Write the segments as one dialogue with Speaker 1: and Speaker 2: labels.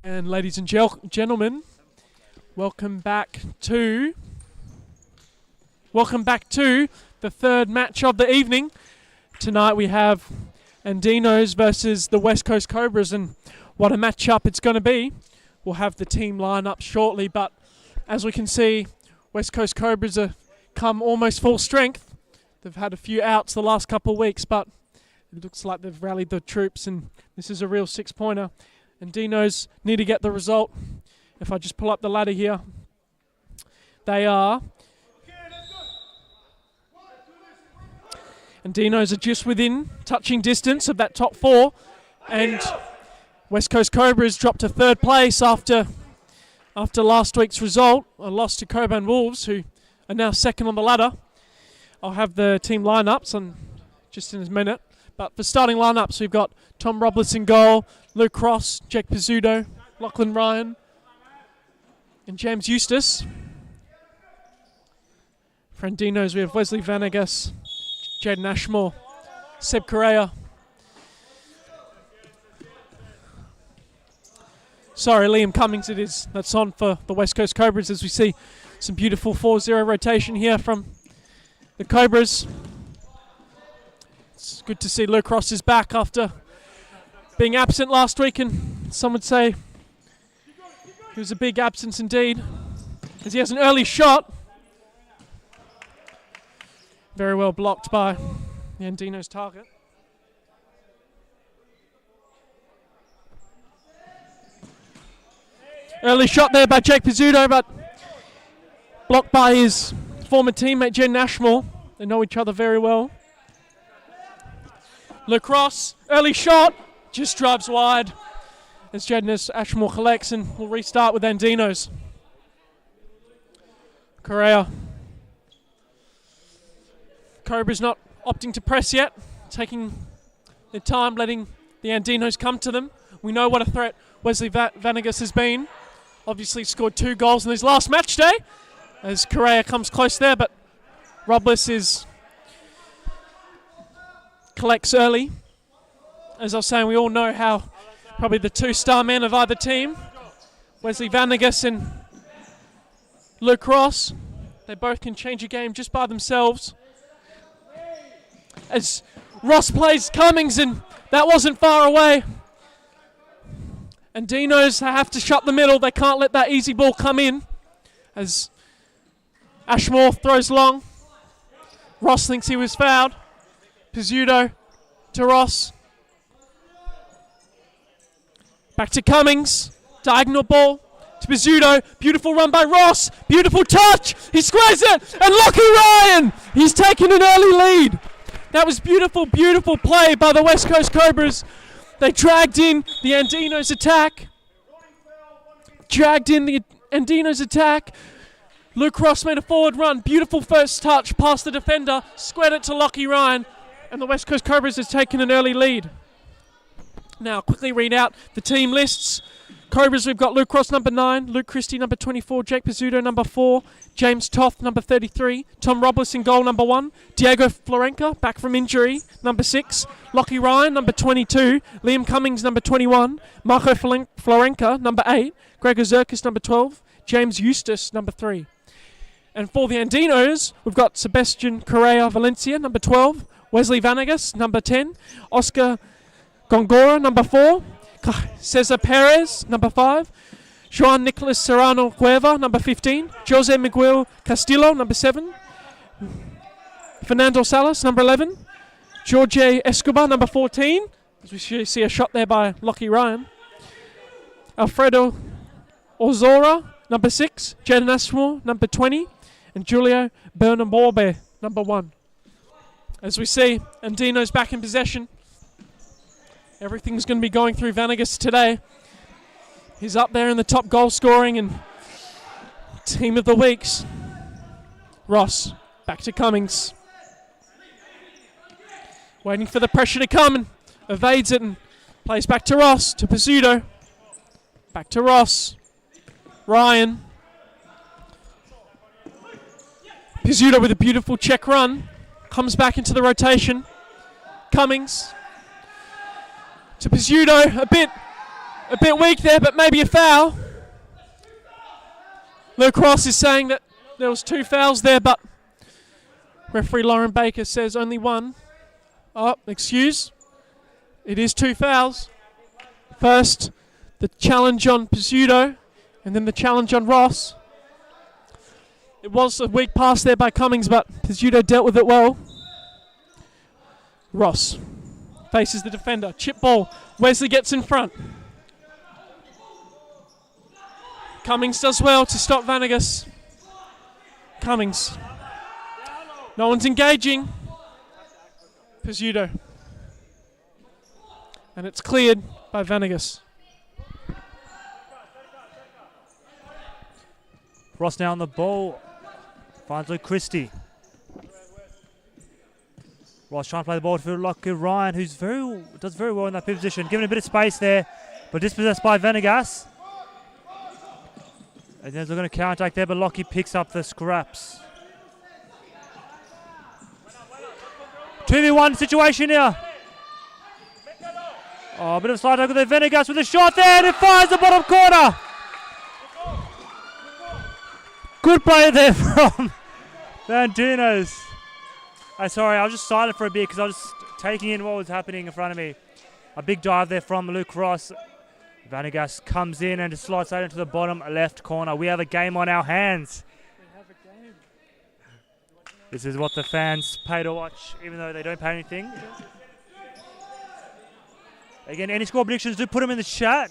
Speaker 1: And ladies and gentlemen, welcome back to the third match of the evening. Tonight we have Andinos versus the West Coast Cobras, and what a matchup it's going to be. We'll have the team line up shortly, but as we can see, West Coast Cobras are come almost full strength. They've had a few outs the last couple of weeks, but it looks like they've rallied the troops, and this is a real six-pointer. Andinos need to get the result. If I just pull up the ladder here, they are. Andinos are just within touching distance of that top four, and West Coast Cobras dropped to third place after last week's result, a loss to Coburn Wolves, who are now second on the ladder. I'll have the team lineups on just in a minute. But for starting lineups, we've got Tom Robles in goal, Luke Cross, Jake Pizzuto, Lachlan Ryan, and James Eustace. For Andinos, we have Wesley Vanegas, Jaden Ashmore, Seb Correa. Sorry, Liam Cummings it is. That's on for the West Coast Cobras as we see some beautiful 4-0 rotation here from the Cobras. It's good to see Luke Ross is back after being absent last week, and some would say he was a big absence indeed, as he has an early shot. Very well blocked by the Andinos target. Early shot there by Jake Pizzuto, but blocked by his former teammate Jaden Ashmore. They know each other very well. Luke Ross, early shot, just drives wide as Jaden Ashmore collects, and we'll restart with Andinos. Correa. Cobra's not opting to press yet, taking their time, letting the Andinos come to them. We know what a threat Wesley Vanegas has been. Obviously scored 2 goals in his last match day as Correa comes close there, but Robles collects early. As I was saying, we all know how probably the 2-star men of either team, Wesley Vanegas and Luke Ross, they both can change a game just by themselves. As Ross plays Cummings, and that wasn't far away. Andinos have to shut the middle. They can't let that easy ball come in. As Ashmore throws long. Ross thinks he was fouled. Pizzuto to Ross. Back to Cummings. Diagonal ball to Pizzuto. Beautiful run by Ross. Beautiful touch. He squares it. And Lockie Ryan. He's taken an early lead. That was beautiful, beautiful play by the West Coast Cobras. They dragged in the Andinos attack. Luke Ross made a forward run. Beautiful first touch past the defender. Squared it to Lockie Ryan. And the West Coast Cobras has taken an early lead. Now, quickly read out the team lists. Cobras, we've got Luke Cross, number 9. Luke Christie, number 24. Jake Pizzuto, number 4. James Toth, number 33. Tom Robles in goal, number 1. Diego Florenca, back from injury, number 6. Lockie Ryan, number 22. Liam Cummings, number 21. Marco Florenca, number 8. Gregor Zerkis, number 12. James Eustace, number 3. And for the Andinos, we've got Sebastian Correa Valencia, number 12. Wesley Vanegas, number 10. Oscar Gongora, number 4. Cesar Perez, number 5. Juan Nicolas Serrano Cueva, number 15. Jose Miguel Castillo, number 7. Fernando Salas, number 11. Jorge Escobar, number 14. As we see a shot there by Lockie Ryan. Alfredo Ozora, number 6. Jaden Ashmore, number 20. And Julio Bernabombe, number 1. As we see, Andinos back in possession. Everything's going to be going through Vanegas today. He's up there in the top goal scoring and team of the weeks. Ross, back to Cummings. Waiting for the pressure to come and evades it and plays back to Ross, to Pizzuto. Back to Ross. Ryan. Pizzuto with a beautiful check run. Comes back into the rotation. Cummings. To Pizzuto, a bit A bit weak there, but maybe a foul. Luke Ross is saying that there was 2 fouls there, but referee Lauren Baker says only 1. Oh, excuse. It is 2 fouls. First, the challenge on Pizzuto, and then the challenge on Ross. It was a weak pass there by Cummings, but Pizzuto dealt with it well. Ross faces the defender. Chip ball. Wesley gets in front. Cummings does well to stop Vanegas. Cummings. No one's engaging. Pizzuto. And it's cleared by Vanegas.
Speaker 2: Ross now on the ball. Finds Luke Christie. Ross trying to play the ball to Lockie Ryan, who's does very well in that position. Given a bit of space there, but dispossessed by Vanegas. And they're going to counter-attack there, but Lockie picks up the scraps. 2v1 situation here. Oh, a bit of a slide tackle there. Vanegas with a shot there, and it fires the bottom corner. Good play there from Andinos. Sorry, I was just silent for a bit because I was just taking in what was happening in front of me. A big dive there from Luke Ross. Vanegas comes in and just slides straight into the bottom left corner. We have a game on our hands.
Speaker 1: We have a game.
Speaker 2: This is what the fans pay to watch, even though they don't pay anything. Again, any score predictions, do put them in the chat.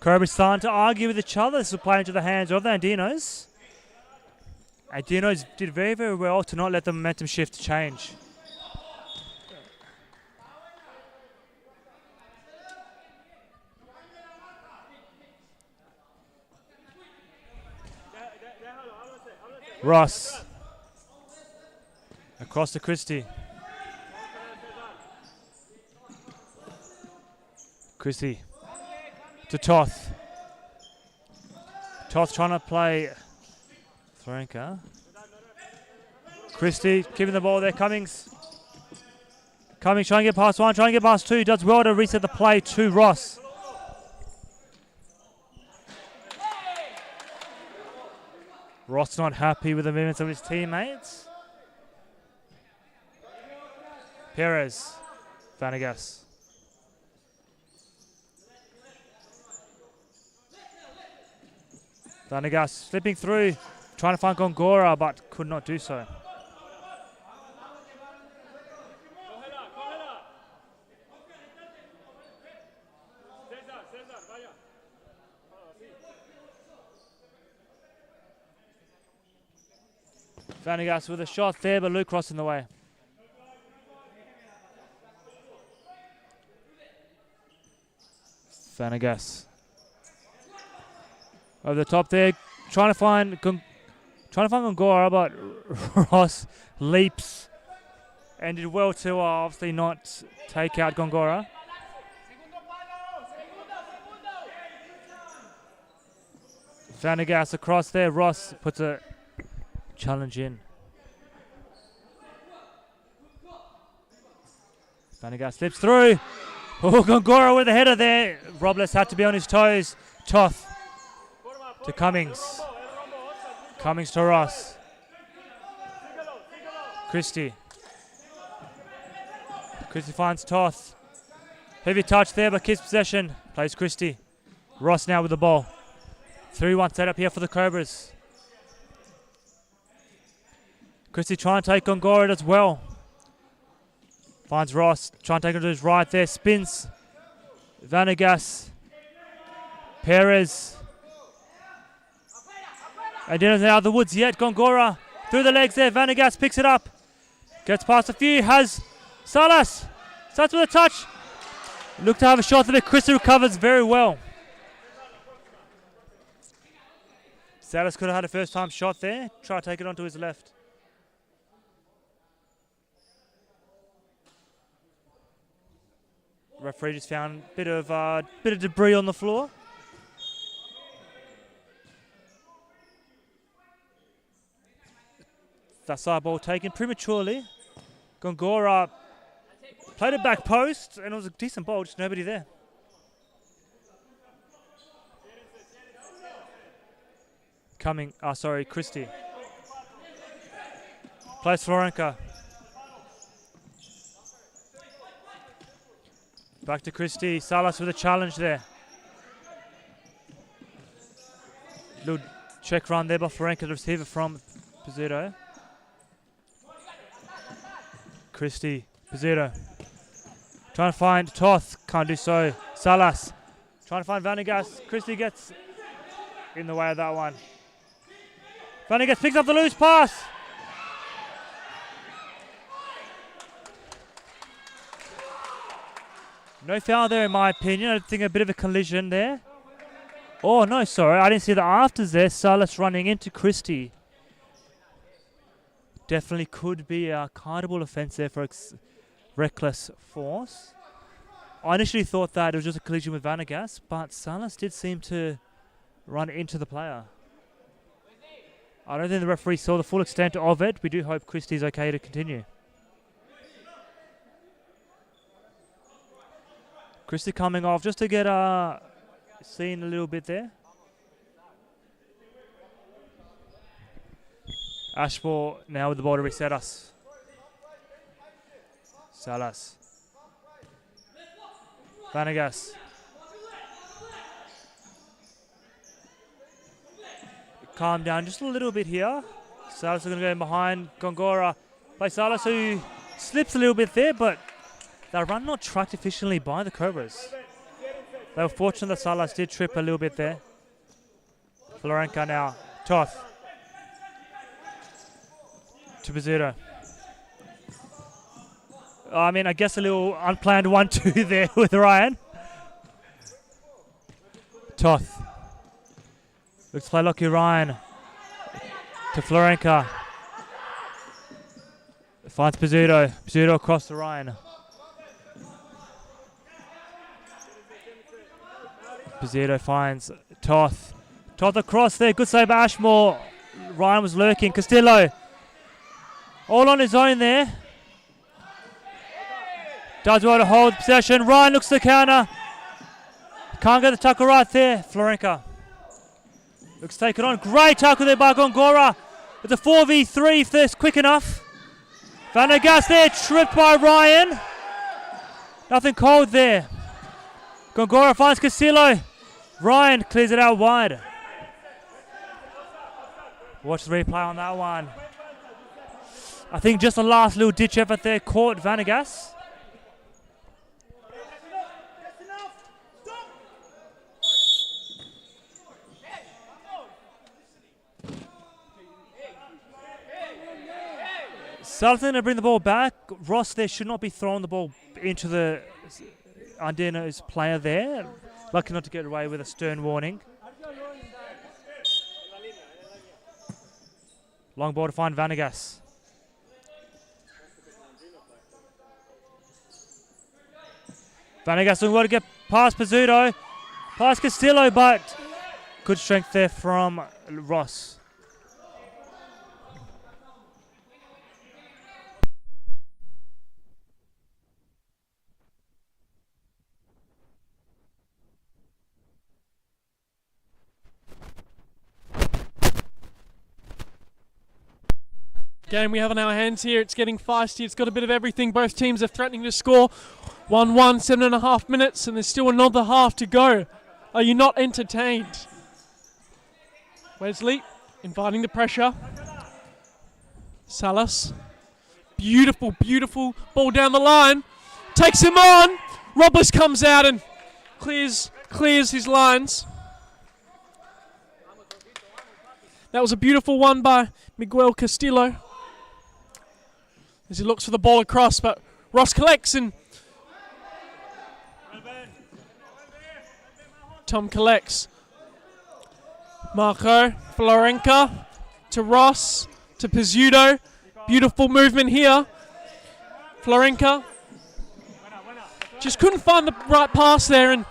Speaker 2: Cobras starting to argue with each other. This will play into the hands of the Andinos. Andinos did very, very well to not let the momentum shift change. Ross. Across to Christie. Christie. To Toth. Toth trying to play Thranka. Christie keeping the ball there. Cummings. Cummings trying to get past 1, trying to get past 2. Does well to reset the play to Ross. Ross not happy with the movements of his teammates. Perez. Vanegas. Vanegas slipping through, trying to find Gongora, but could not do so. Vanegas with a shot there, but Luke Ross in the way. Vanegas. Over the top there, trying to find Gongora, but Ross leaps and did well to obviously not take out Gongora. Vanegas across there, Ross puts a challenge in. Vanegas slips through. Oh, Gongora with the header there. Robles had to be on his toes. Toth. To Cummings. Cummings to Ross. Christie. Christie finds Toth. Heavy touch there, but keeps possession. Plays Christie. Ross now with the ball. 3-1 set up here for the Cobras. Christie trying to take Gongora as well. Finds Ross. Trying to take him to his right there. Spins. Vanegas. Perez. Andinos out of the woods yet. Gongora through the legs there. Vanegas picks it up. Gets past a few. Has Salas. Starts with a touch. Look to have a shot there. Christie recovers very well. Salas could have had a first time shot there. Try to take it onto his left. Referee just found a bit of debris on the floor. That side ball taken prematurely. Gongora Played it back post, and it was a decent ball, just nobody there. Christie. Plays Florenka. Back to Christie. Salas with a challenge there. Little check run there by Florenka to receive it from Pizzuto. Christie, Pizzuto. Trying to find Toth, can't do so. Salas. Trying to find Vanegas. Christie gets in the way of that one. Vanegas picks up the loose pass. No foul there in my opinion. I think a bit of a collision there. Oh no, sorry. I didn't see the afters there. Salas running into Christie. Definitely could be a cardable offence there for reckless force. I initially thought that it was just a collision with Vanegas, but Salas did seem to run into the player. I don't think the referee saw the full extent of it. We do hope Christie's okay to continue. Christie coming off just to get seen a little bit there. Ashmore now with the ball to reset us. Salas. Vanegas. Calm down just a little bit here. Salas is going to go in behind Gongora. By Salas, who slips a little bit there, but that run not tracked efficiently by the Cobras. They were fortunate that Salas did trip a little bit there. Florenka now. Toth. To Pizzuto. I mean, I guess a little unplanned 1-2 there with Ryan. Toth. Looks to play Lockie Ryan. To Florenka. Finds Pizzuto. Pizzuto across to Ryan. Pizzuto finds Toth. Toth across there. Good save by Ashmore. Ryan was lurking. Castillo. All on his own there. Does well to hold possession. Ryan looks to the counter. Can't get the tackle right there. Florenka. Looks to take it on. Great tackle there by Gongora. It's a 4v3 if that's quick enough. Vanegas there. Tripped by Ryan. Nothing cold there. Gongora finds Castillo. Ryan clears it out wide. Watch the replay on that one. I think just the last little ditch effort there caught Vanegas. Something to bring the ball back. Ross there should not be throwing the ball into the Andinos player there. Lucky not to get away with a stern warning. Long ball to find Vanegas. Vanegas doing well to get past Pizzuto. Past Castillo, but good strength there from Ross.
Speaker 1: Game we have on our hands here. It's getting feisty. It's got a bit of everything. Both teams are threatening to score. 1-1, 7.5 minutes, and there's still another half to go. Are you not entertained? Wesley inviting the pressure. Salas. Beautiful, beautiful ball down the line. Takes him on. Robles comes out and clears his lines. That was a beautiful one by Miguel Castillo. As he looks for the ball across, but Ross collects and Tom collects. Marco, Florenka, to Ross, to Pizzuto. Beautiful movement here. Florenka just couldn't find the right pass there, and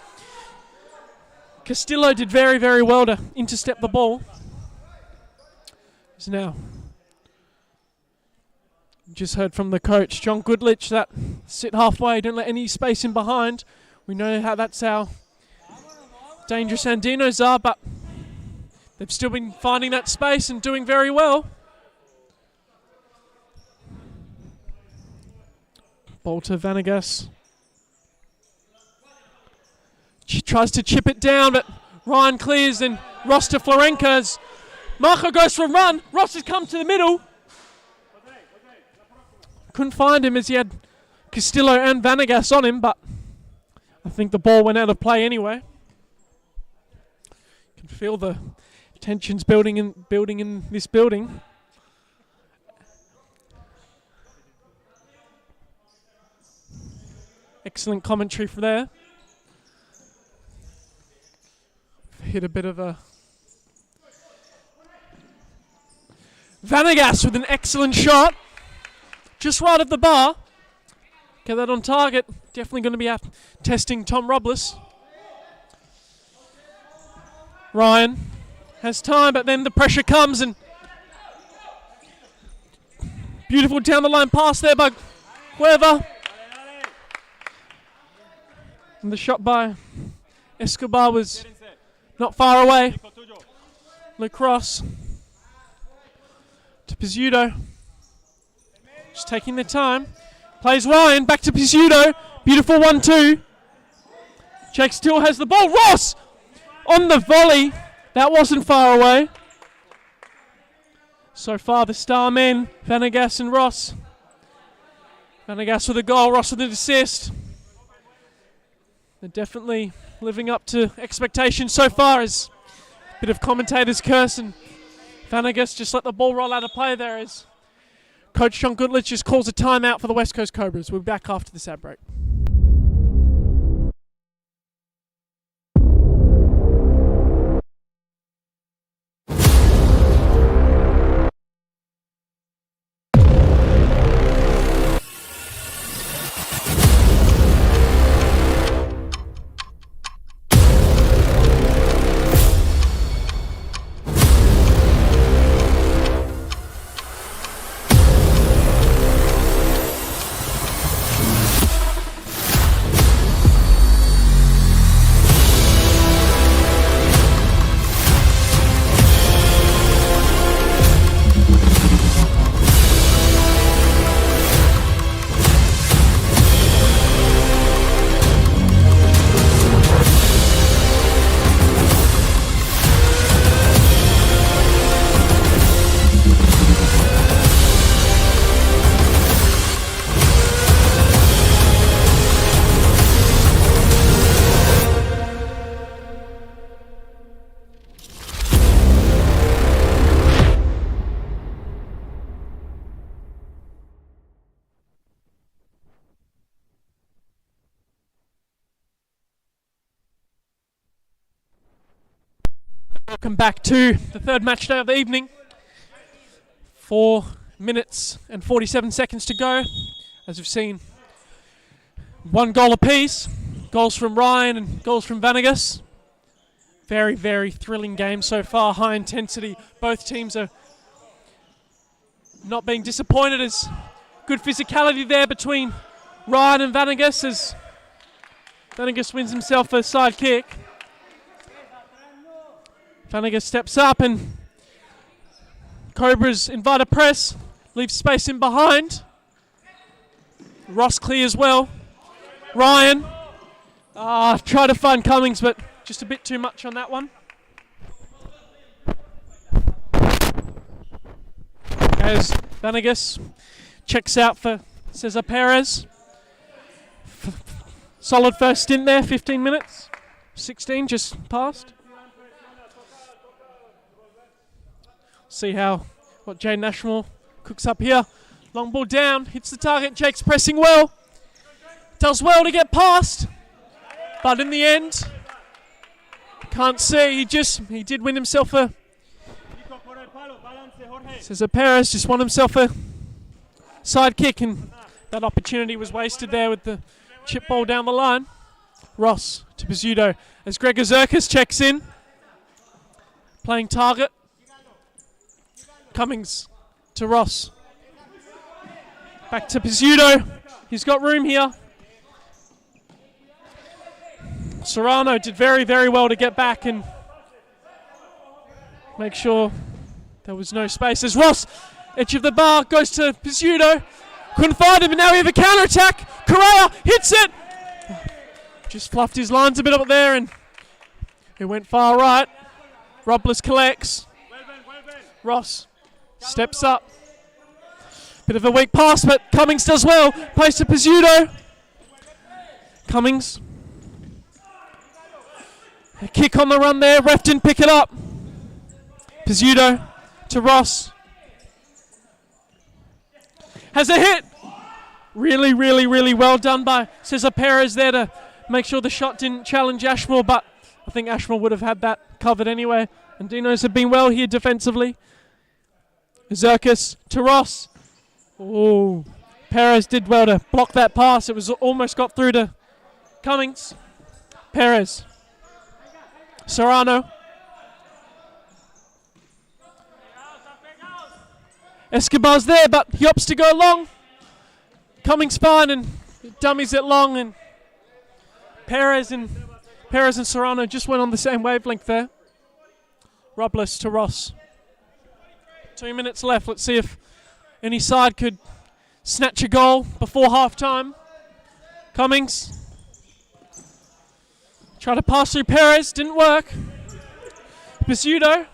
Speaker 1: Castillo did very, very well to intercept the ball. So now, just heard from the coach, John Goodlich, that sit halfway, don't let any space in behind. We know that's how dangerous Andinos are, but they've still been finding that space and doing very well. Ball to Vanegas. She tries to chip it down, but Ryan clears, and Ross to Florenka. Marco goes for a run. Ross has come to the middle. Couldn't find him as he had Castillo and Vanegas on him, but I think the ball went out of play anyway. You can feel the tensions building in this building. Excellent commentary from there. Hit a bit of a... Vanegas with an excellent shot. Just right of the bar. Get that on target. Definitely going to be testing Tom Robles. Ryan has time, but then the pressure comes, and beautiful down the line pass there by Cueva. And the shot by Escobar was not far away. Lacrosse to Pizzuto. Just taking their time. Plays Ryan, back to Pizzuto. Beautiful 1-2. Jake still has the ball. Ross on the volley. That wasn't far away. So far the star men, Vanegas and Ross. Vanegas with a goal, Ross with an assist. They're definitely living up to expectations so far, as a bit of commentator's curse, and Vanegas just let the ball roll out of play there as Coach John Goodlich just calls a timeout for the West Coast Cobras. We'll be back after this ad break. Welcome back to the third match day of the evening. 4 minutes and 47 seconds to go. As we've seen, 1 goal apiece. Goals from Ryan and goals from Vanegas. Very, very thrilling game so far. High intensity. Both teams are not being disappointed. As good physicality there between Ryan and Vanegas, as Vanegas wins himself a side kick. Vanegas steps up, and Cobras invite a press, leaves space in behind. Ross clears well. Ryan tried to find Cummings, but just a bit too much on that one. As Vanegas checks out for Cesar Perez. Solid first stint there, 15 minutes. 16 just passed. See what Jane Nashmore cooks up here. Long ball down, hits the target. Jake's pressing well. Does well to get past. But in the end, can't see. He did win himself a... Cesar Perez just won himself a side kick, and that opportunity was wasted there with the chip ball down the line. Ross to Pizzuto as Gregor Zerkis checks in. Playing target. Cummings to Ross. Back to Pizzuto. He's got room here. Serrano did very, very well to get back and make sure there was no space. As Ross, edge of the bar, goes to Pizzuto. Couldn't find him, and now we have a counter-attack. Correa hits it. Just fluffed his lines a bit up there, and he went far right. Robles collects. Ross steps up. Bit of a weak pass, but Cummings does well. Plays to Pizzuto. Cummings. A kick on the run there. Ref didn't pick it up. Pizzuto to Ross. Has a hit. Really, really, really well done by Cesar Perez there to make sure the shot didn't challenge Ashmore, but I think Ashmore would have had that covered anyway. Andinos have been well here defensively. Zerkis to Ross. Oh, Perez did well to block that pass. It was almost got through to Cummings. Perez. Serrano. Escobar's there, but he opts to go long. Cummings fine and dummies it long, and Perez and Serrano just went on the same wavelength there. Robles to Ross. 2 minutes left. Let's see if any side could snatch a goal before half-time. Cummings. Try to pass through Perez, didn't work. Pizzuto.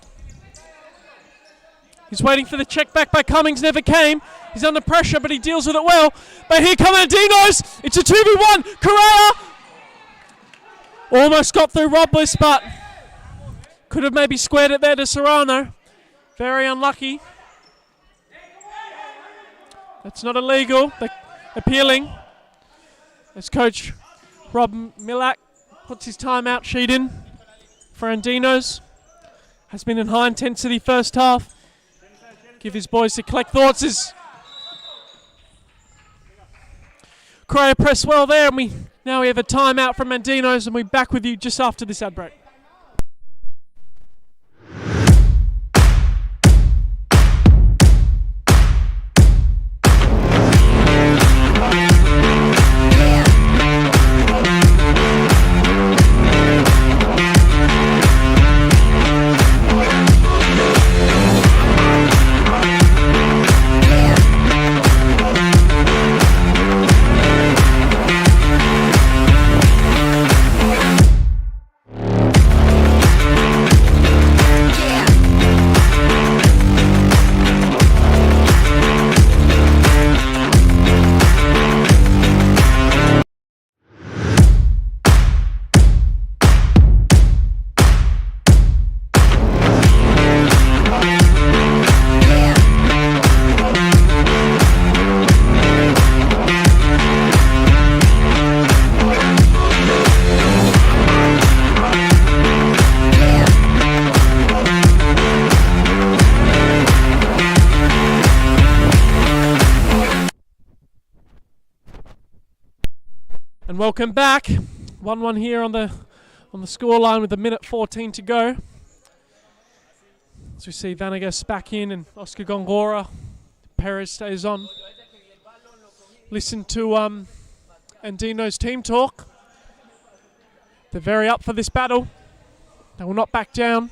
Speaker 1: He's waiting for the check back by Cummings, never came. He's under pressure, but he deals with it well. But here come Andinos. It's a 2v1. Correa. Almost got through Robles, but could have maybe squared it there to Serrano. Very unlucky. That's not illegal. They're appealing. As coach Rob Milak puts his timeout sheet in for Andinos. Has been in high intensity first half. Give his boys to collect thoughts as Correa pressed well there, and now we have a timeout from Andinos, and we'll be back with you just after this ad break. And welcome back. 1-1 here on the scoreline with 1:14 to go. As we see Vanegas back in and Oscar Gongora. Perez stays on. Listen to Andino's team talk. They're very up for this battle. They will not back down.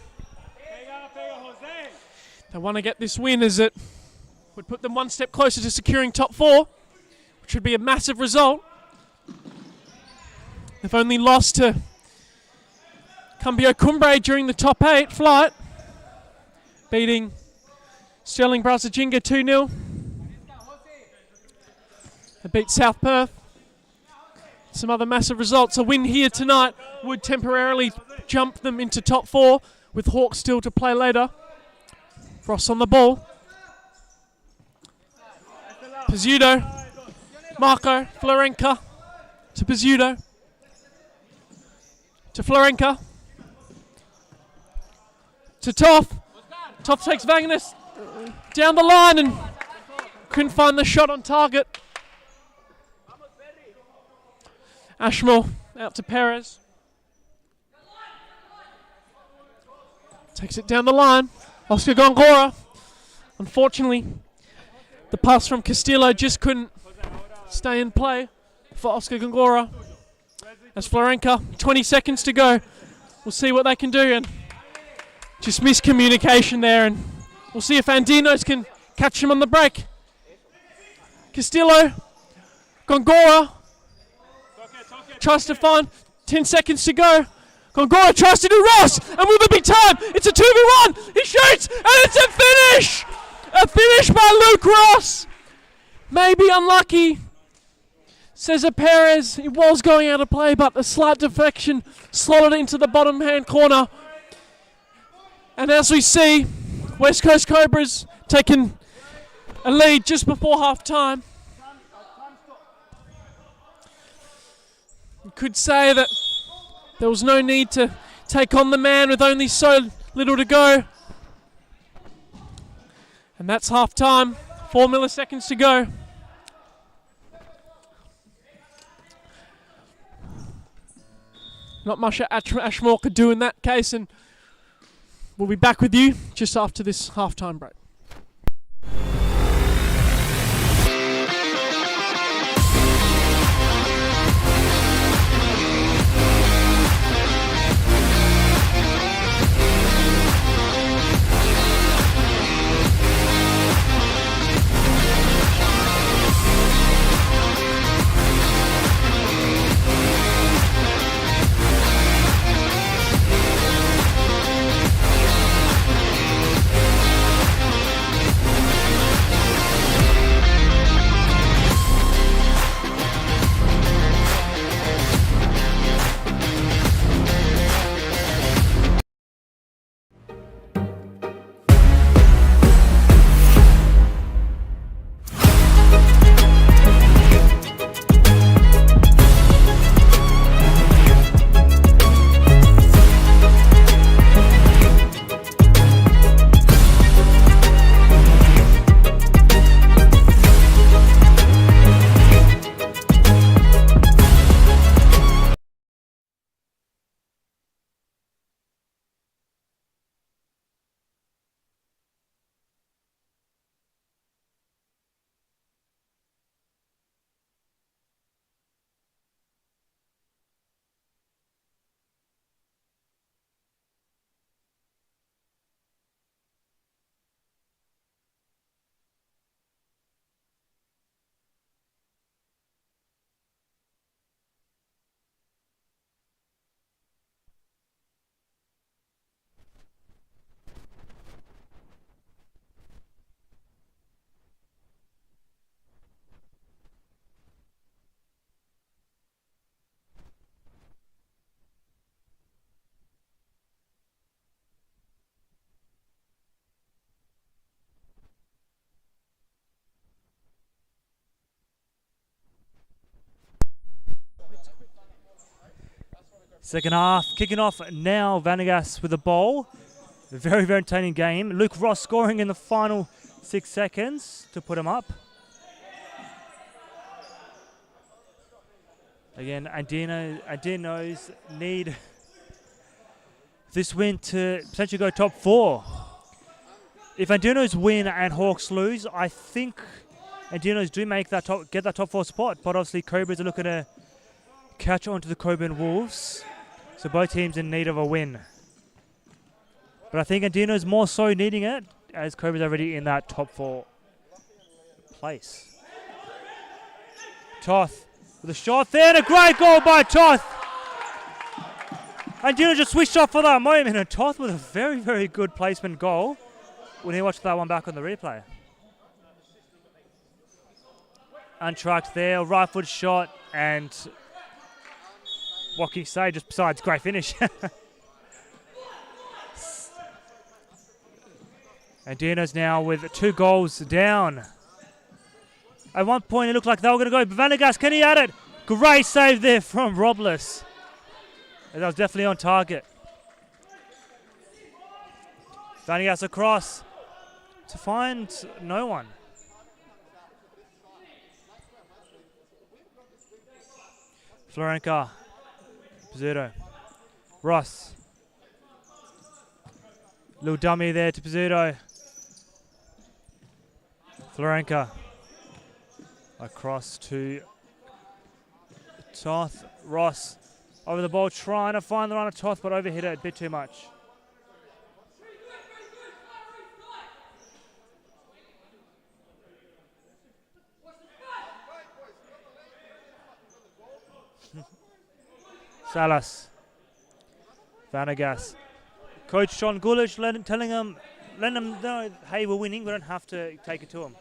Speaker 1: They want to get this win as it would put them one step closer to securing top 4, which would be a massive result. They've only lost to Cambio Cumbre during the top 8 flight, beating Sterling Brasajinga 2-0. They beat South Perth. Some other massive results. A win here tonight would temporarily jump them into top 4, with Hawks still to play later. Ross on the ball. Pizzuto. Marco Florenka to Pizzuto. To Florenka. To Toff. Toff takes Vanegas down the line and couldn't find the shot on target. Ashmore out to Perez. Takes it down the line. Oscar Gongora. Unfortunately, The pass from Castillo just couldn't stay in play for Oscar Gongora. As Florenka, 20 seconds to go. We'll see what they can do, and just miscommunication there, and we'll see if Andinos can catch him on the break. Castillo, Gongora tries to find 10 seconds to go. Gongora tries to do Ross, and will there be time? It's a 2v1. He shoots, and it's a finish! A finish by Luke Ross. Maybe unlucky. Cesar Perez, he was going out of play, but a slight deflection slotted into the bottom hand corner. And as we see, West Coast Cobras taking a lead just before half time. You could say that there was no need to take on the man with only so little to go. And that's half time, 4 milliseconds to go. Not much Ashmore could do in that case, and we'll be back with you just after this halftime break.
Speaker 2: Second half, kicking off now, Vanegas with the ball. A very, very entertaining game. Luke Ross scoring in the final 6 seconds to put him up. Again, Andinos need this win to potentially go top 4. If Andinos win and Hawks lose, I think Andinos do get that top 4 spot. But obviously, Cobras are looking to catch on to the Coburn Wolves. So both teams in need of a win. But I think Andinos more so needing it, as Cobras are already in that top 4 place. Toth with a shot there, and a great goal by Toth. Andinos just switched off for that moment, and Toth with a very, very good placement goal. When he watched that one back on the replay. Untracked there, right foot shot, and what can you say, just besides great finish. Andinos now with 2 goals down. At one point it looked like they were going to go, but Vanegas, can he add it? Great save there from Robles. And that was definitely on target. Vanegas across to find no one. Florenka, Pizzuto, Ross. Little dummy there to Pizzuto. Florenka Across to Toth. Ross over the ball, trying to find the run of Toth, but overhit it a bit too much. Salas. Vanagas. Coach Sean Gulish letting them know, hey, we're winning. We don't have to take it to them.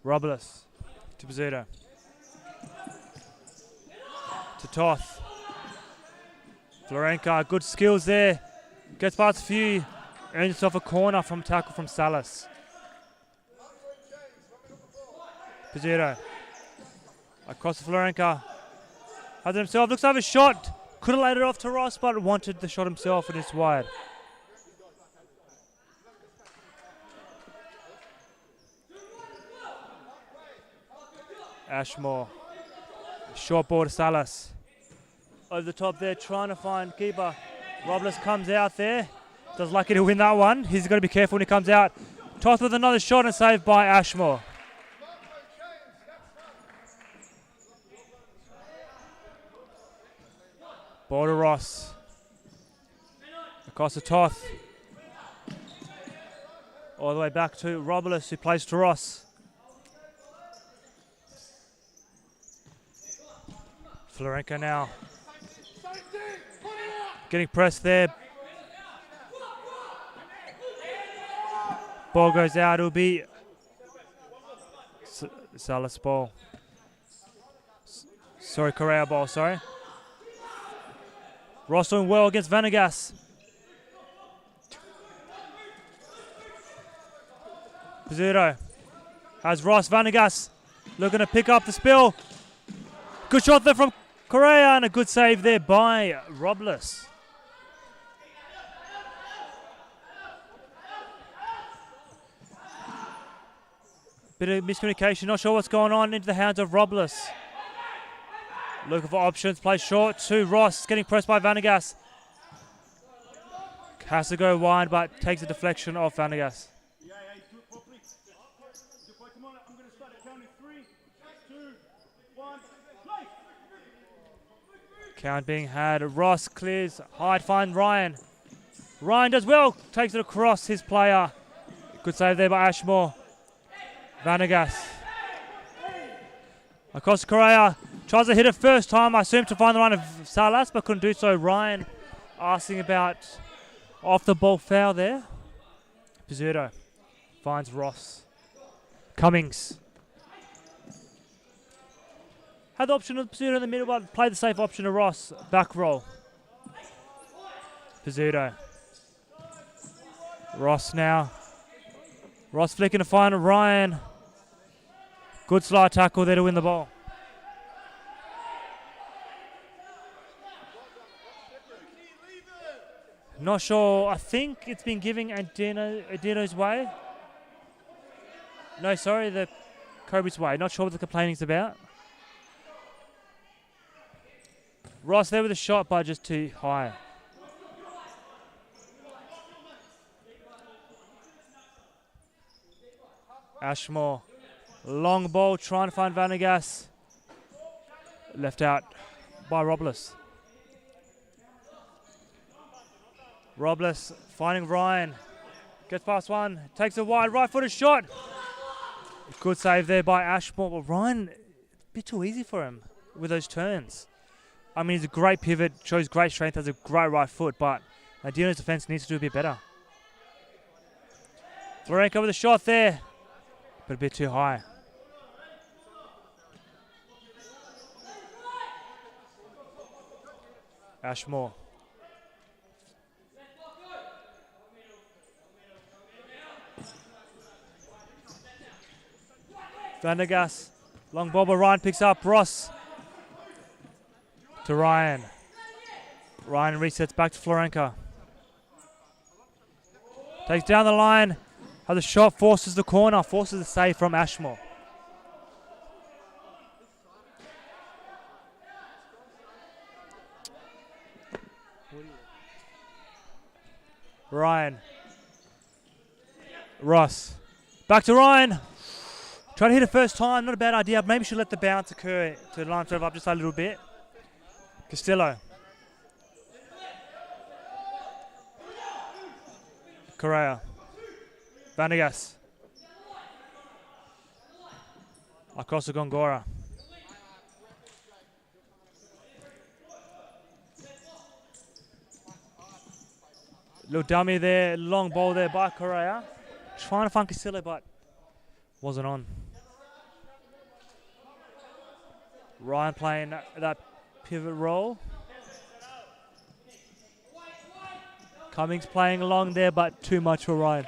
Speaker 2: Robles to Pizzuto. To Toth. Florenka, good skills there. Gets past a few. Earns himself a corner from tackle from Salas. Pizzuto. Across to Florenka. Has it himself. Looks to have a shot. Could have laid it off to Ross, but wanted the shot himself, and it's wide. Ashmore. Short ball to Salas. Over the top there, trying to find keeper. Robles comes out there. Does lucky to win that one. He's got to be careful when he comes out. Toth with another shot and saved by Ashmore. Ball to Ross. Across to Toth. All the way back to Robles, who plays to Ross. Florenka now. Getting pressed there. Ball goes out. It'll be Salas ball. Sorry, Correa ball, sorry. Ross doing well against Vanagas. Pizzuto has Ross. Vanagas looking to pick up the spill. Good shot there from Correa and a good save there by Robles. Bit of miscommunication, not sure what's going on, into the hands of Robles. Looking for options, plays short to Ross, getting pressed by Vanagas. Has to go wide, but takes a deflection off Vanagas. Count being had. Ross clears. Hyde finds Ryan. Ryan does well. Takes it across his player. Good save there by Ashmore. Vanagas. Across Correa. Tries to hit it first time. I assume to find the run of Salas, but couldn't do so. Ryan asking about off the ball foul there. Pizzuto finds Ross. Cummings. Had the option of Pizzuto in the middle, but played the safe option to Ross. Back roll. Pizzuto. Ross now. Ross flicking to find Ryan. Good slide tackle there to win the ball. Not sure. I think it's been giving Andino's way. No, sorry, the Cobras way. Not sure what the complaining's about. Ross there with a shot, but just too high. Ashmore. Long ball, trying to find Vanagas. Left out by Robles. Robles finding Ryan. Gets past one. Takes a wide right-footed shot. Good save there by Ashmore. Well, Ryan, a bit too easy for him with those turns. I mean, he's a great pivot, shows great strength, has a great right foot, but Andinos' defense needs to do a bit better. Florenka with a shot there, but a bit too high. Ashmore. Vanagas. Long ball, but Ryan picks up. Ross. To Ryan. Ryan resets back to Florenka. Takes down the line. How the shot forces the corner. Forces the save from Ashmore. Ryan Ross. Back to Ryan. Try to hit it first time. Not a bad idea. Maybe should let the bounce occur to line himself up just a little bit. Castillo. Correa. Vanegas. Across to Gongora. Little dummy there, long ball there by Correa. Trying to find Castillo, but wasn't on. Ryan playing that pivot role. Cummings playing along there, but too much for Ryan.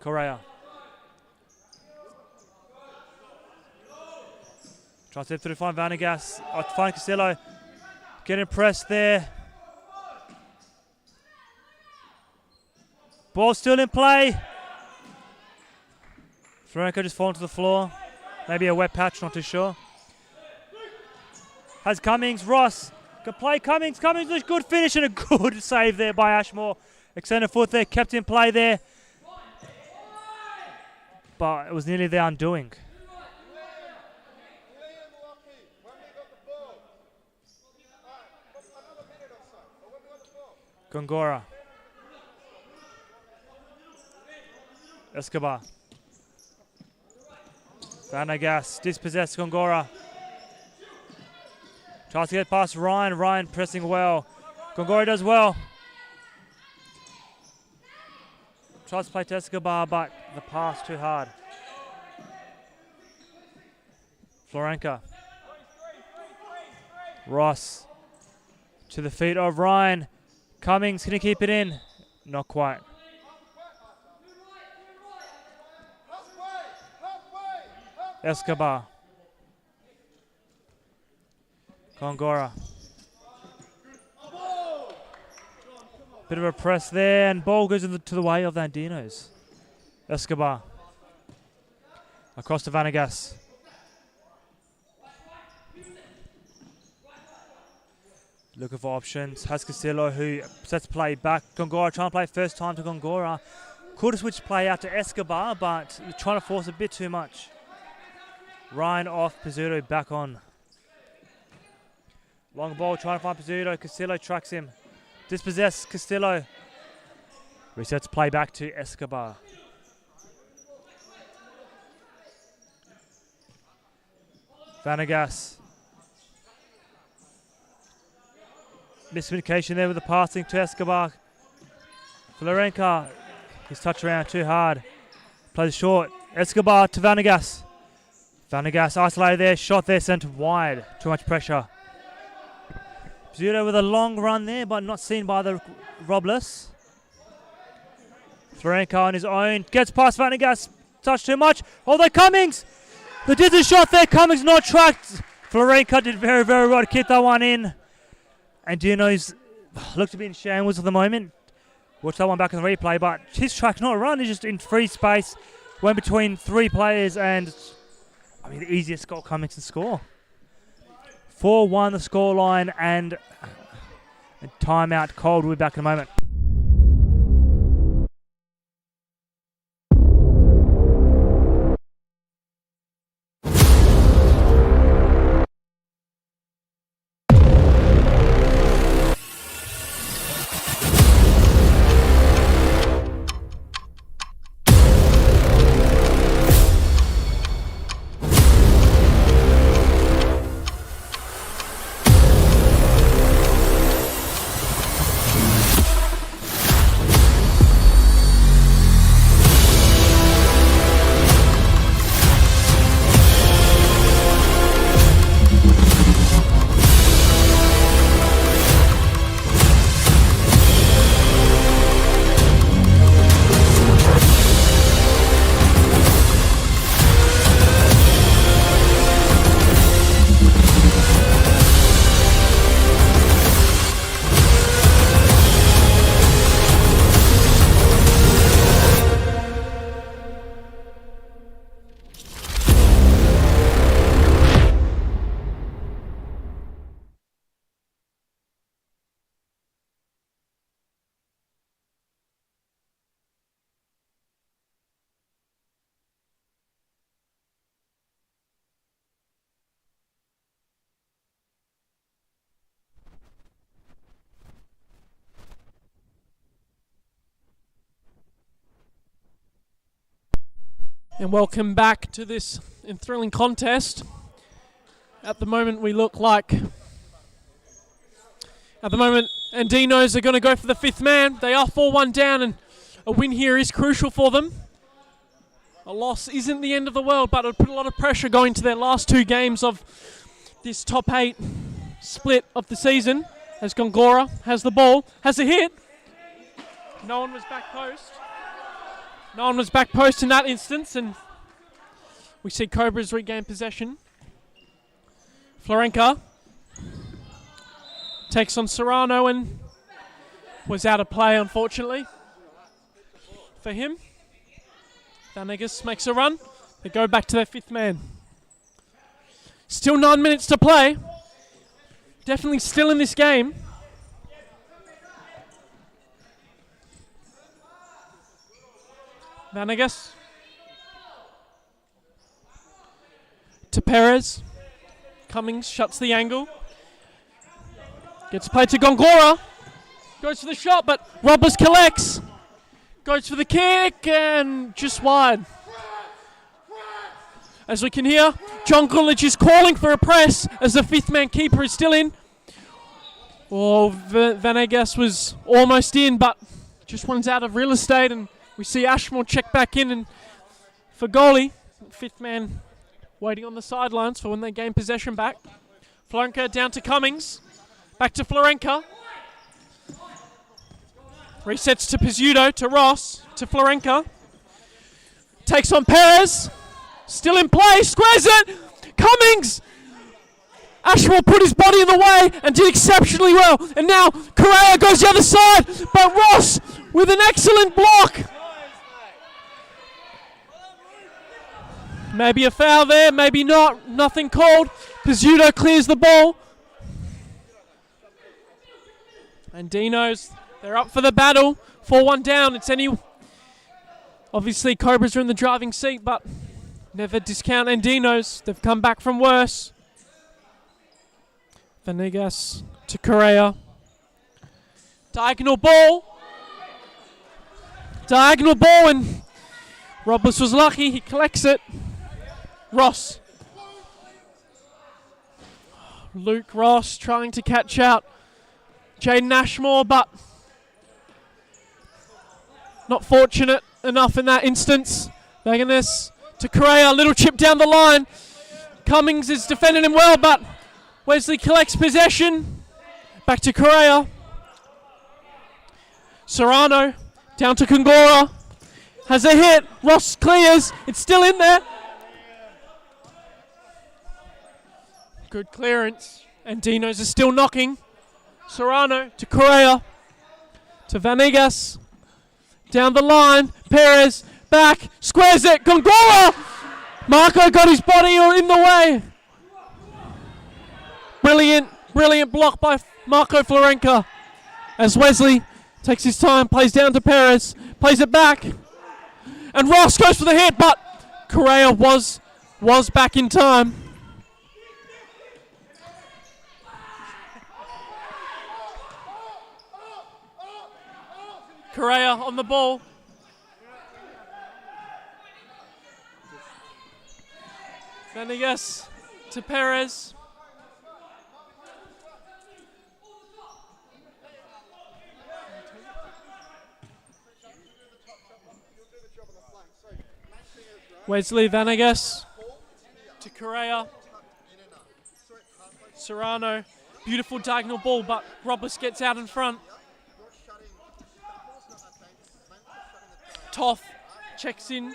Speaker 2: Correa. Trying to step through to find Vanegas. Find Castillo. Getting pressed there. Ball still in play. Florenko just fallen to the floor. Maybe a wet patch, not too sure. Has Cummings. Ross can play Cummings. Cummings with a good finish and a good save there by Ashmore. Extended foot there, kept in play there. But it was nearly the undoing. Gongora. Escobar. Vanegas dispossessed Gongora. Tries to get past Ryan. Ryan pressing well. Gongora does well. Tries to play to Escobar, but the pass too hard. Florenka. Ross. To the feet of Ryan. Cummings, can he keep it in? Not quite. Escobar. Gongora. Bit of a press there, and ball goes to the way of the Andinos. Escobar. Across to Vanegas. Looking for options. Has Castillo, who sets play back. Gongora trying to play first time to Gongora. Could have switched play out to Escobar, but trying to force a bit too much. Ryan off, Pizzuto back on. Long ball trying to find Pizzuto. Castillo tracks him. Dispossessed Castillo. Resets play back to Escobar. Vanegas. Miscommunication there with the passing to Escobar. Florenka. His touch around too hard. Plays short. Escobar to Vanegas. Vanegas isolated there. Shot there sent wide. Too much pressure. Pizzuto with a long run there, but not seen by the Robles. Florenka on his own. Gets past Vanegas. Touch too much. Although Cummings. The distance shot there. Cummings not tracked. Florenka did very, very well to keep that one in. Andinos look to be in shambles at the moment. Watch that one back in the replay, but his track not run. He's just in free space. Went between three players, and I mean the easiest goal Cummings can score. 4-1 the scoreline, and a timeout called. We'll be back in a moment.
Speaker 1: And welcome back to this thrilling contest. At the moment, Andinos are going to go for the fifth man. They are 4-1 down, and a win here is crucial for them. A loss isn't the end of the world, but it'll put a lot of pressure going to their last two games of this top 8 split of the season. As Gongora has the ball, has a hit. No one was back post. No one was back post in that instance, and we see Cobras regain possession. Florenka takes on Serrano and was out of play, unfortunately, for him. Vanegas makes a run. They go back to their fifth man. Still 9 minutes to play. Definitely still in this game. Vanegas to Perez. Cummings shuts the angle. Gets played to Gongora. Goes for the shot, but Roberts collects. Goes for the kick and just wide. As we can hear, John Gulich is calling for a press as the fifth man keeper is still in. Oh, Vanegas was almost in, but just runs out of real estate, and we see Ashmore check back in and for goalie. Fifth man waiting on the sidelines for when they gain possession back. Florenka down to Cummings. Back to Florenka. Resets to Pizzuto, to Ross, to Florenka. Takes on Perez. Still in play, squares it. Cummings! Ashmore put his body in the way and did exceptionally well. And now Correa goes the other side, but Ross with an excellent block. Maybe a foul there, maybe not. Nothing called. Pizzuto clears the ball. Andinos, they're up for the battle. 4-1 down. Obviously, Cobras are in the driving seat, but never discount Andinos. They've come back from worse. Vanegas to Correa. Diagonal ball, and Roberts was lucky. He collects it. Ross. Luke Ross trying to catch out Jaden Ashmore, but not fortunate enough in that instance. Vanegas to Correa, little chip down the line. Cummings is defending him well, but Wesley collects possession. Back to Correa. Serrano down to Gongora. Has a hit. Ross clears. It's still in there. Good clearance. Andinos is still knocking. Serrano to Correa. To Vanegas. Down the line. Perez. Back. Squares it. Gongora! Marco got his body in the way. Brilliant block by Marco Florenka. As Wesley takes his time, plays down to Perez. Plays it back. And Ross goes for the hit, but Correa was back in time. Correa on the ball. Vanegas to Perez. Wesley Vanegas to Correa. Serrano. Beautiful diagonal ball, but Roberts gets out in front. Toth checks in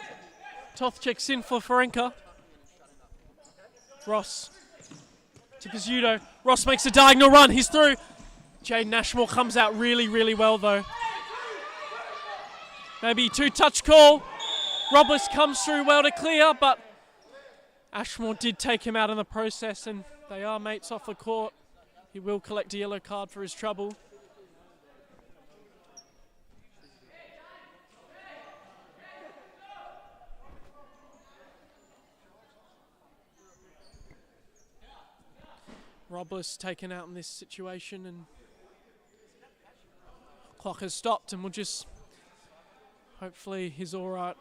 Speaker 1: for Florenka. Ross to Pizzuto. Ross makes a diagonal run. He's through. Jaden Ashmore comes out really well, though. Maybe two-touch call. Roberts comes through well to clear, but Ashmore did take him out in the process, and they are mates off the court. He will collect a yellow card for his trouble. Robles taken out in this situation, and clock has stopped, and we'll just hopefully he's all right.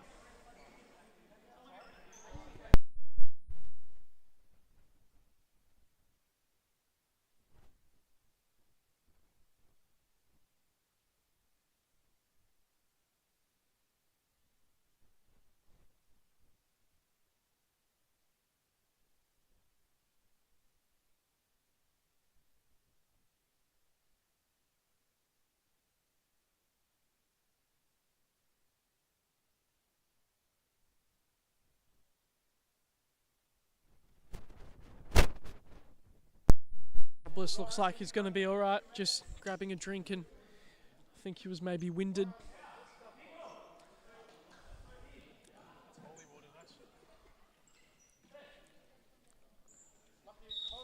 Speaker 1: Robles looks like he's going to be all right, just grabbing a drink, and I think he was maybe winded.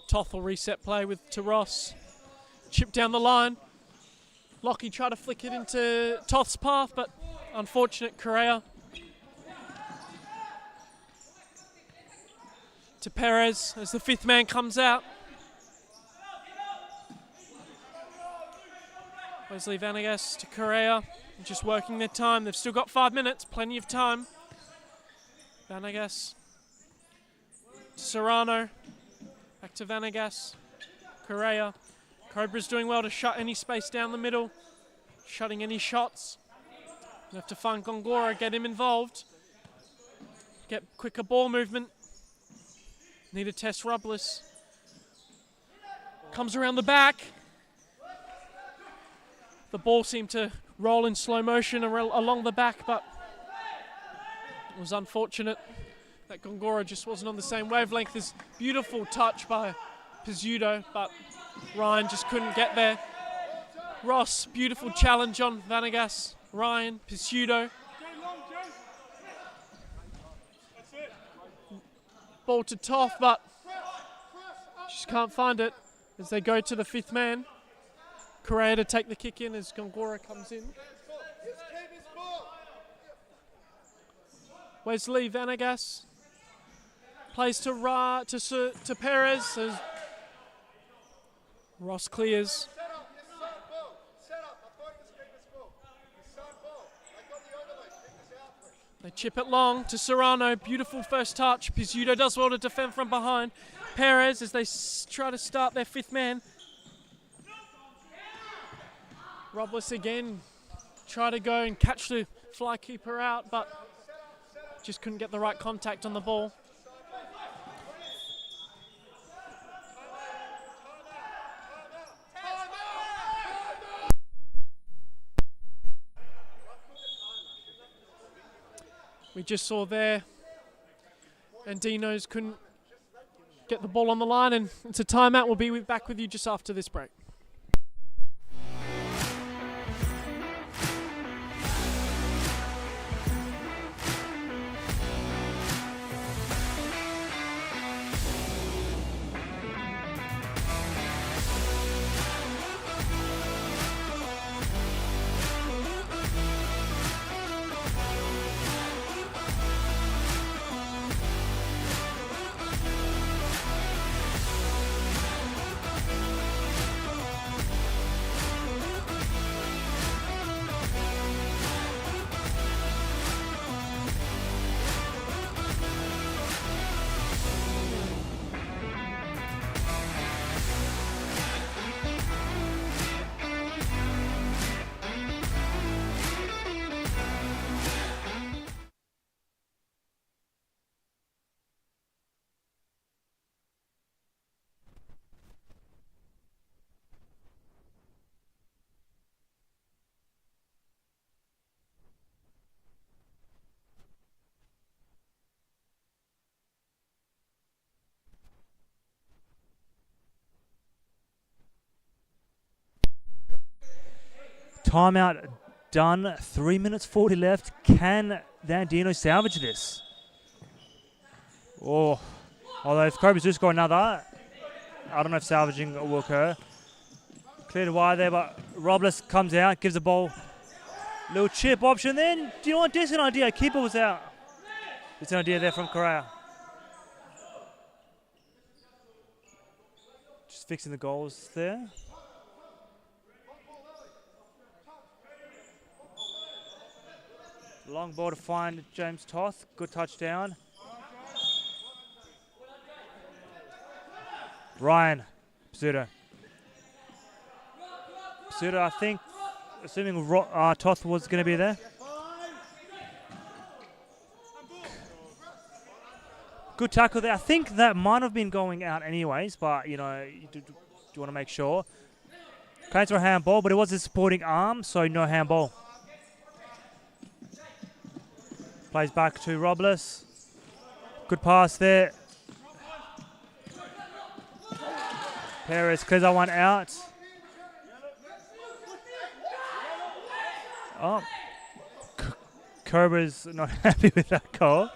Speaker 1: Toth will reset play to Ross. Chip down the line. Lockie tried to flick it into Toth's path, but unfortunate Correa. To Perez as the fifth man comes out. Wesley Vanegas to Correa, just working their time. They've still got 5 minutes, plenty of time. Vanegas to Serrano, back to Vanegas, Correa. Cobras doing well to shut any space down the middle, shutting any shots. You have to find Gongora, get him involved, get quicker ball movement. Need to test Robles. Comes around the back. The ball seemed to roll in slow motion along the back, but it was unfortunate that Gongora just wasn't on the same wavelength. This beautiful touch by Pizzuto, but Ryan just couldn't get there. Ross, beautiful challenge on Vanegas. Ryan, Pizzuto. Ball to Toth, but just can't find it as they go to the fifth man. Correa to take the kick in as Gongora comes in. Wesley Vanegas plays to Perez as Ross clears. They chip it long to Serrano. Beautiful first touch. Pizzuto does well to defend from behind. Perez as they try to start their fifth man. Robles again try to go and catch the fly keeper out, but just couldn't get the right contact on the ball. We just saw there, Andinos couldn't get the ball on the line, and it's a timeout. We'll be back with you just after this break.
Speaker 2: Timeout done. 3 minutes 40 left. Can the Andinos salvage this? Oh, although if Cobras do score another, I don't know if salvaging will occur. Cleared wide there, but Robles comes out, gives the ball. Little chip option then. Do you know what? Decent idea. Keeper was out. It's an idea there from Correa. Just fixing the goals there. Long ball to find James Toth. Good touchdown. Ryan Pizzuto. Pizzuto, I think, assuming Toth was going to be there. Good tackle there. I think that might have been going out anyways, but, you know, you want to make sure. Claims for a handball, but it was a supporting arm, so no handball. Plays back to Robles. Good pass there. Perez clears that one out. Oh, Cobras not happy with that goal.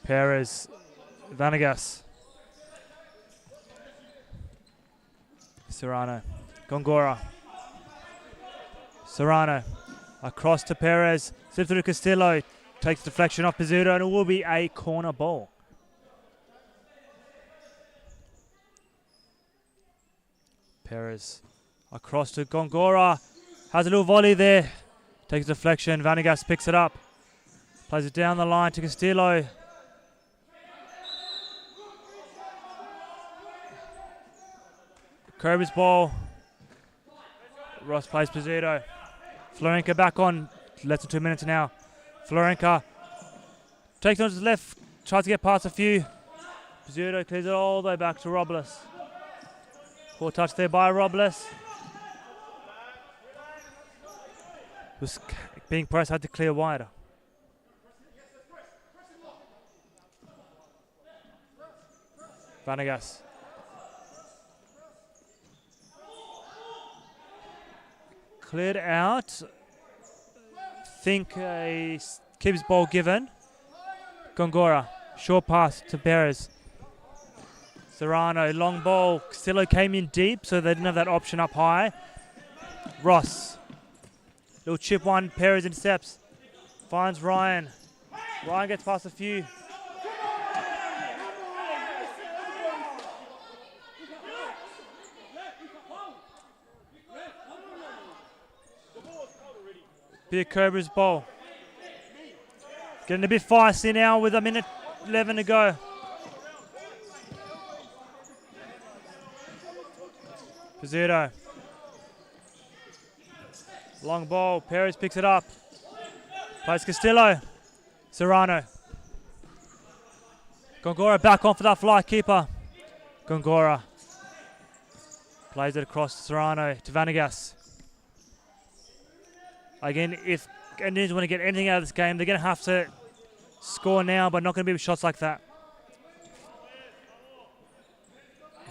Speaker 2: Perez, Vanegas, Serrano, Gongora, Serrano, across to Perez, slips through Castillo, takes deflection off Pizzuto, and it will be a corner ball. Perez across to Gongora, has a little volley there, takes deflection, Vanegas picks it up, plays it down the line to Castillo. Cobras ball. Ross plays Pizzuto. Florenka back on. Less than 2 minutes now. Florenka takes on to his left. Tries to get past a few. Pizzuto clears it all the way back to Robles. Poor touch there by Robles. Was being pressed, had to clear wider. Vanegas. Cleared out. Think keeps ball given. Gongora. Short pass to Perez. Serrano. Long ball. Castillo came in deep, so they didn't have that option up high. Ross. Little chip one. Perez intercepts. Finds Ryan. Ryan gets past a few. Big Cobras ball. Getting a bit feisty now with a minute 11 to go. Pizzuto. Long ball. Perez picks it up. Plays Castillo. Serrano. Gongora back on for that fly keeper. Gongora. Plays it across to Serrano to Vanegas. Again, if Andinos want to get anything out of this game, they're going to have to score now, but not going to be with shots like that.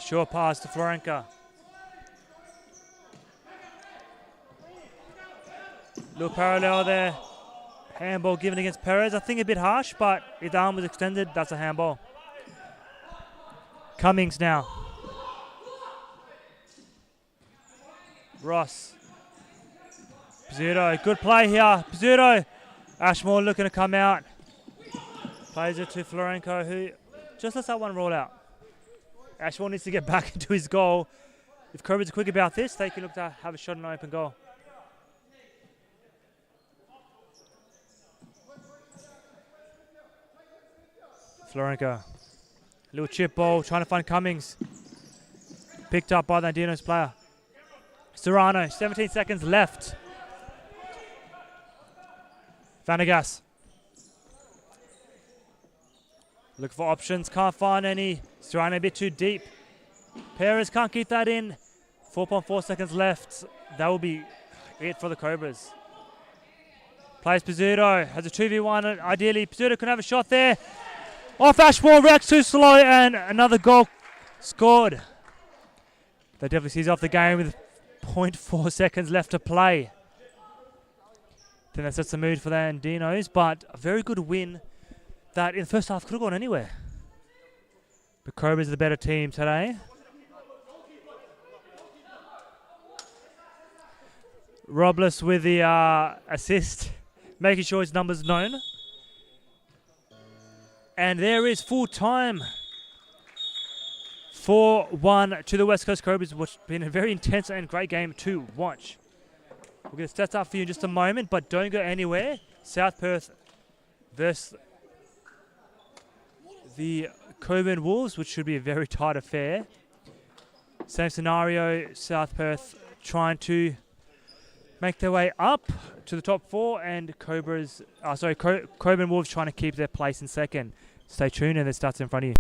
Speaker 2: Short pass to Florenka. Little parallel there. Handball given against Perez. I think a bit harsh, but if the arm was extended, that's a handball. Cummings now. Ross. Pizzuto, good play here. Pizzuto. Ashmore looking to come out. Plays it to Florenko, who just lets that one roll out. Ashmore needs to get back into his goal. If Cobras are quick about this, they can look to have a shot on an open goal. Florenko. Little chip ball, trying to find Cummings. Picked up by the Andinos player. Serrano, 17 seconds left. Vanegas. Look for options, can't find any. Serrano a bit too deep. Perez can't keep that in. 4.4 seconds left. That will be it for the Cobras. Plays Pizzuto, has a 2v1. Ideally, Pizzuto could have a shot there. Off Ashmore, Rex too slow, and another goal scored. That definitely sees off the game with 0.4 seconds left to play. Then that sets the mood for the Andinos, but a very good win that in the first half could have gone anywhere. But Cobras are the better team today. Robles with the assist, making sure his number's known. And there is full time. 4-1 to the West Coast Cobras, which has been a very intense and great game to watch. We'll get the stats up for you in just a moment, but don't go anywhere. South Perth versus the Coburn Wolves, which should be a very tight affair. Same scenario, South Perth trying to make their way up to the top four, and Coburn Wolves trying to keep their place in second. Stay tuned, and the stats in front of you.